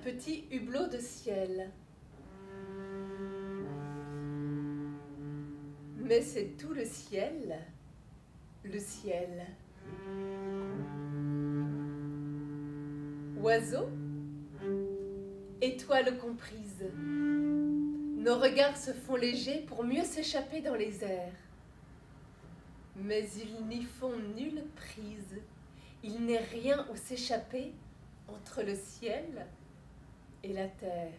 petit hublot de ciel. Mais c'est tout le ciel, le ciel. Oiseau, étoile comprise, nos regards se font légers pour mieux s'échapper dans les airs. Mais ils n'y font nulle prise, il n'est rien où s'échapper entre le ciel et la terre.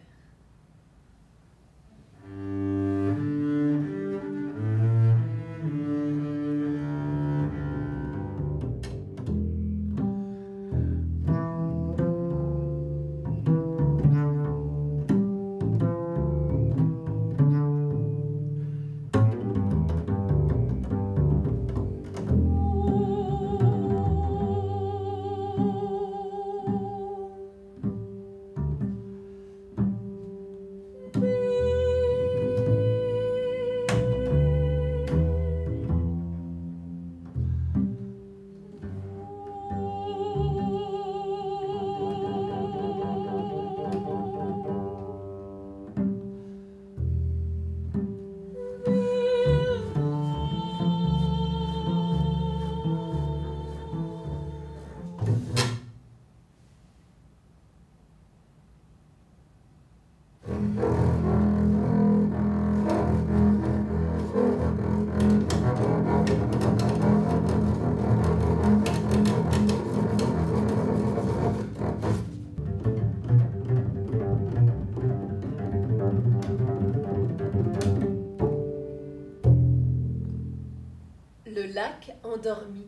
Lac endormi,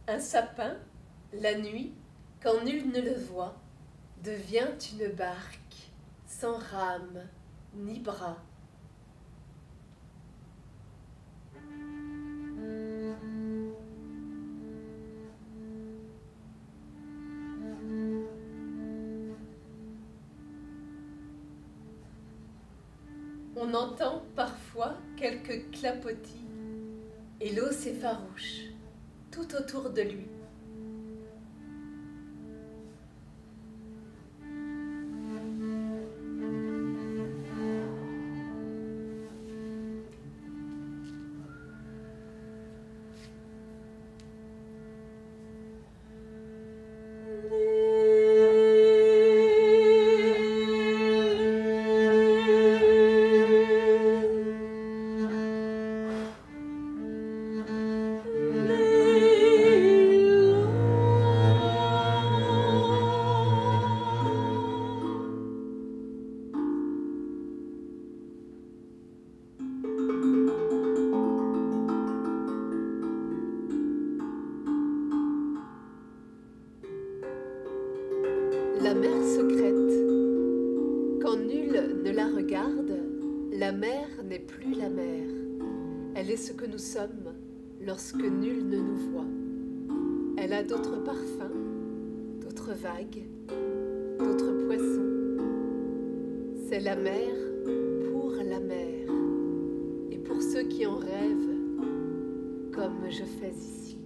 un sapin, la nuit, quand nul ne le voit, devient une barque, sans rame ni bras. On entend parfois quelques clapotis, et l'eau s'effarouche tout autour de lui. La mer secrète. Quand nul ne la regarde, la mer n'est plus la mer. Elle est ce que nous sommes lorsque nul ne nous voit. Elle a d'autres parfums, d'autres vagues, d'autres poissons. C'est la mer pour la mer et pour ceux qui en rêvent, comme je fais ici.